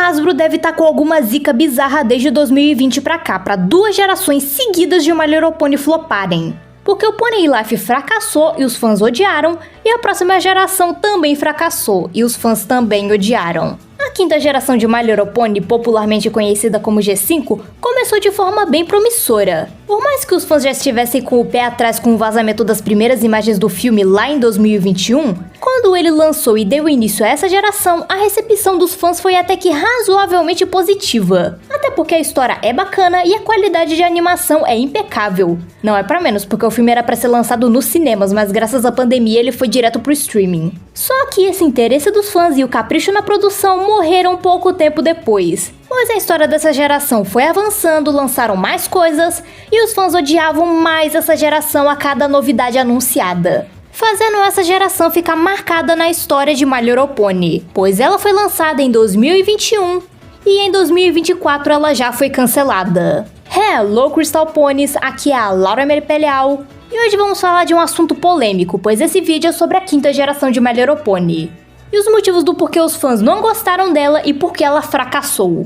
Hasbro deve estar com alguma zica bizarra desde 2020 pra cá, pra 2 gerações seguidas de My Little Pony floparem. Porque o Pony Life fracassou e os fãs odiaram, e a próxima geração também fracassou e os fãs também odiaram. A 5ª geração de My Little Pony, popularmente conhecida como G5, começou de forma bem promissora. Por mais que os fãs já estivessem com o pé atrás com o vazamento das primeiras imagens do filme lá em 2021, quando ele lançou e deu início a essa geração, a recepção dos fãs foi até que razoavelmente positiva. Até porque a história é bacana e a qualidade de animação é impecável. Não é pra menos, porque o filme era pra ser lançado nos cinemas, mas graças à pandemia ele foi direto pro streaming. Só que esse interesse dos fãs e o capricho na produção morreram pouco tempo depois. Pois a história dessa geração foi avançando, lançaram mais coisas e os fãs odiavam mais essa geração a cada novidade anunciada, fazendo essa geração ficar marcada na história de My Little Pony, pois ela foi lançada em 2021 e em 2024 ela já foi cancelada. Hello Crystal Ponies, aqui é a Laura Merpeleal e hoje vamos falar de um assunto polêmico, pois esse vídeo é sobre a 5ª geração de My Little Pony e os motivos do porquê os fãs não gostaram dela e porquê ela fracassou.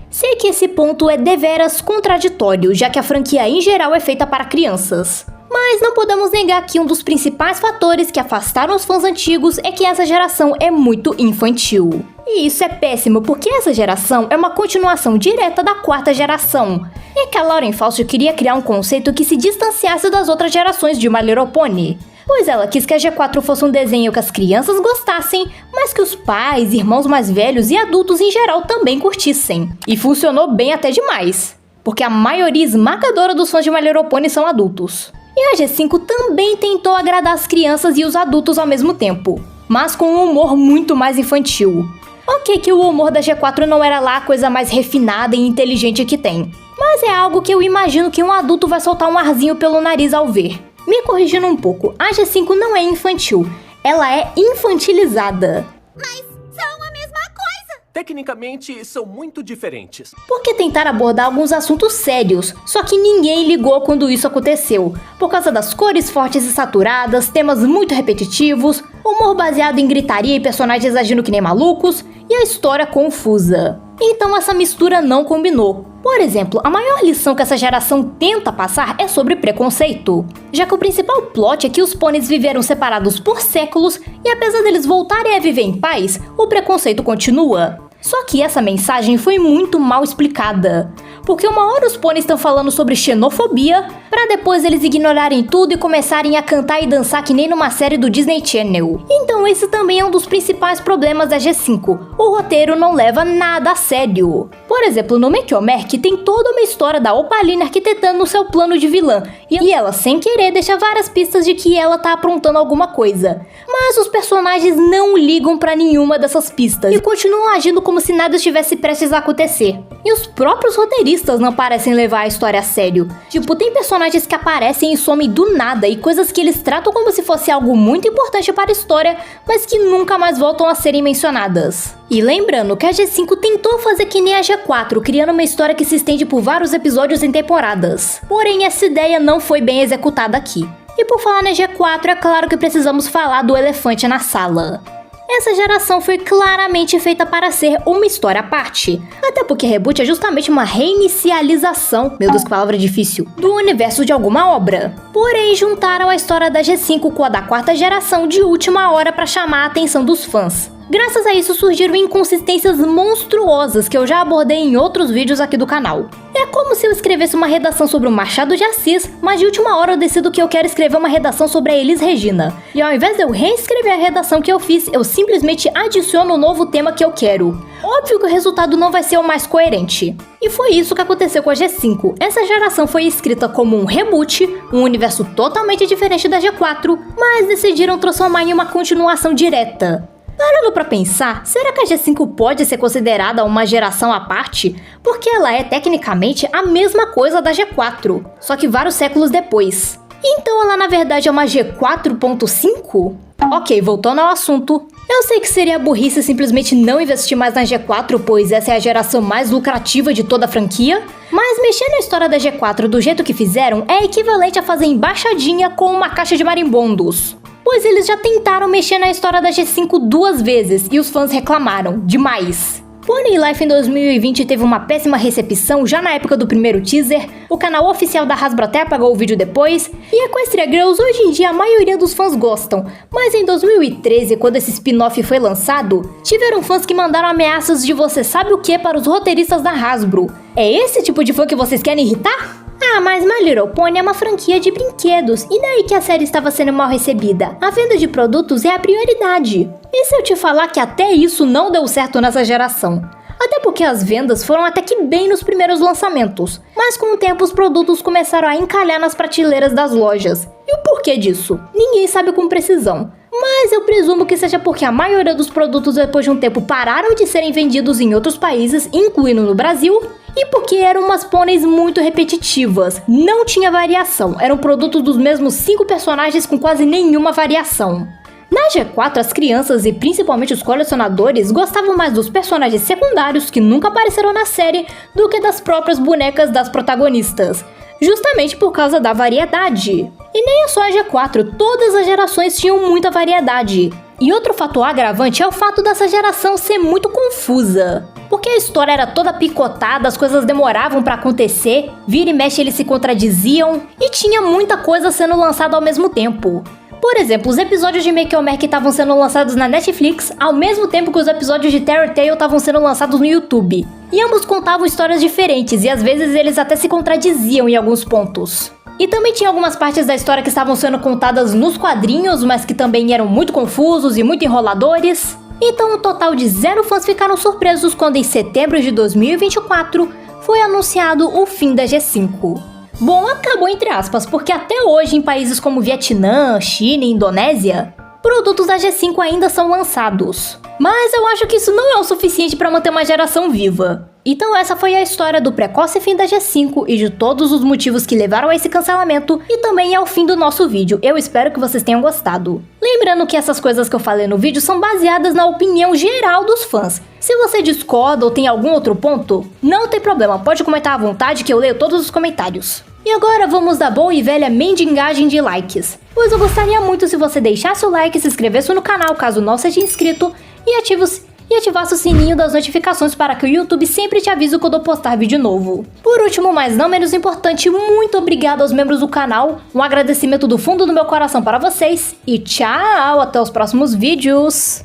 Sei que esse ponto é deveras contraditório, já que a franquia em geral é feita para crianças. Mas não podemos negar que um dos principais fatores que afastaram os fãs antigos é que essa geração é muito infantil. E isso é péssimo, porque essa geração é uma continuação direta da 4ª geração. É que a Lauren Faust queria criar um conceito que se distanciasse das outras gerações de My Little Pony. Pois ela quis que a G4 fosse um desenho que as crianças gostassem, mas que os pais, irmãos mais velhos e adultos em geral também curtissem. E funcionou bem até demais, porque a maioria esmagadora dos fãs de My Little Pony são adultos. E a G5 também tentou agradar as crianças e os adultos ao mesmo tempo, mas com um humor muito mais infantil. Ok que o humor da G4 não era lá a coisa mais refinada e inteligente que tem, mas é algo que eu imagino que um adulto vai soltar um arzinho pelo nariz ao ver. Me corrigindo um pouco, a G5 não é infantil, ela é infantilizada. Mas são a mesma coisa! Tecnicamente, são muito diferentes. Porque tentaram abordar alguns assuntos sérios, só que ninguém ligou quando isso aconteceu. Por causa das cores fortes e saturadas, temas muito repetitivos, humor baseado em gritaria e personagens agindo que nem malucos, e a história confusa. Então essa mistura não combinou. Por exemplo, a maior lição que essa geração tenta passar é sobre preconceito, já que o principal plot é que os pôneis viveram separados por séculos e apesar deles voltarem a viver em paz, o preconceito continua. Só que essa mensagem foi muito mal explicada, porque uma hora os pôneis estão falando sobre xenofobia, pra depois eles ignorarem tudo e começarem a cantar e dançar que nem numa série do Disney Channel. Então esse também é um dos principais problemas da G5, o roteiro não leva nada a sério. Por exemplo, no Make Your Merc tem toda uma história da Opaline arquitetando o seu plano de vilã, e ela sem querer deixa várias pistas de que ela tá aprontando alguma coisa. Mas os personagens não ligam pra nenhuma dessas pistas, e continuam agindo como se nada estivesse prestes a acontecer. E os próprios roteiristas não parecem levar a história a sério. Tipo, tem personagens que aparecem e somem do nada e coisas que eles tratam como se fosse algo muito importante para a história, mas que nunca mais voltam a serem mencionadas. E lembrando que a G5 tentou fazer que nem a G4, criando uma história que se estende por vários episódios em temporadas. Porém, essa ideia não foi bem executada aqui. E por falar na G4, é claro que precisamos falar do elefante na sala. Essa geração foi claramente feita para ser uma história à parte, até porque Reboot é justamente uma reinicialização, meu Deus que palavra difícil, do universo de alguma obra. Porém, juntaram a história da G5 com a da 4ª geração de última hora para chamar a atenção dos fãs. Graças a isso surgiram inconsistências monstruosas que eu já abordei em outros vídeos aqui do canal. É como se eu escrevesse uma redação sobre o Machado de Assis, mas de última hora eu decido que eu quero escrever uma redação sobre a Elis Regina. E ao invés de eu reescrever a redação que eu fiz, eu simplesmente adiciono o novo tema que eu quero. Óbvio que o resultado não vai ser o mais coerente. E foi isso que aconteceu com a G5. Essa geração foi escrita como um reboot, um universo totalmente diferente da G4, mas decidiram transformar em uma continuação direta. Parando pra pensar, será que a G5 pode ser considerada uma geração à parte? Porque ela é tecnicamente a mesma coisa da G4, só que vários séculos depois. Então ela na verdade é uma G4.5? Ok, voltando ao assunto. Eu sei que seria burrice simplesmente não investir mais na G4, pois essa é a geração mais lucrativa de toda a franquia, mas mexer na história da G4 do jeito que fizeram é equivalente a fazer embaixadinha com uma caixa de marimbondos. pois eles já tentaram mexer na história da G5 duas vezes e os fãs reclamaram demais. Pony Life em 2020 teve uma péssima recepção já na época do primeiro teaser, o canal oficial da Hasbro até apagou o vídeo depois, e Equestria Girls hoje em dia a maioria dos fãs gostam, mas em 2013, quando esse spin-off foi lançado, tiveram fãs que mandaram ameaças de você sabe o que para os roteiristas da Hasbro. É esse tipo de fã que vocês querem irritar? Ah, mas My Little Pony é uma franquia de brinquedos, e daí que a série estava sendo mal recebida? A venda de produtos é a prioridade. E se eu te falar que até isso não deu certo nessa geração? Até porque as vendas foram até que bem nos primeiros lançamentos, mas com o tempo os produtos começaram a encalhar nas prateleiras das lojas. E o porquê disso? Ninguém sabe com precisão. Mas eu presumo que seja porque a maioria dos produtos depois de um tempo pararam de serem vendidos em outros países, incluindo no Brasil, e porque eram umas pôneis muito repetitivas, não tinha variação, eram produtos dos mesmos 5 personagens com quase nenhuma variação. Na G4, as crianças e principalmente os colecionadores gostavam mais dos personagens secundários que nunca apareceram na série do que das próprias bonecas das protagonistas, justamente por causa da variedade. E nem é só a G4, todas as gerações tinham muita variedade. E outro fator agravante é o fato dessa geração ser muito confusa. Porque a história era toda picotada, as coisas demoravam pra acontecer, vira e mexe eles se contradiziam, e tinha muita coisa sendo lançada ao mesmo tempo. Por exemplo, os episódios de Make or Make estavam sendo lançados na Netflix, ao mesmo tempo que os episódios de Terry Tale estavam sendo lançados no YouTube. E ambos contavam histórias diferentes, e às vezes eles até se contradiziam em alguns pontos. E também tinha algumas partes da história que estavam sendo contadas nos quadrinhos, mas que também eram muito confusos e muito enroladores. Então um total de 0 fãs ficaram surpresos quando em setembro de 2024 foi anunciado o fim da G5. Bom, acabou entre aspas, porque até hoje em países como Vietnã, China e Indonésia, produtos da G5 ainda são lançados. Mas eu acho que isso não é o suficiente para manter uma geração viva. Então essa foi a história do precoce fim da G5 e de todos os motivos que levaram a esse cancelamento e também ao fim do nosso vídeo. Eu espero que vocês tenham gostado. Lembrando que essas coisas que eu falei no vídeo são baseadas na opinião geral dos fãs. Se você discorda ou tem algum outro ponto, não tem problema, pode comentar à vontade que eu leio todos os comentários. E agora vamos da boa e velha mendigagem de likes, pois eu gostaria muito se você deixasse o like, se inscrevesse no canal caso não seja inscrito e ativasse o sininho das notificações para que o YouTube sempre te avise quando eu postar vídeo novo. Por último, mas não menos importante, muito obrigado aos membros do canal, um agradecimento do fundo do meu coração para vocês e tchau, até os próximos vídeos!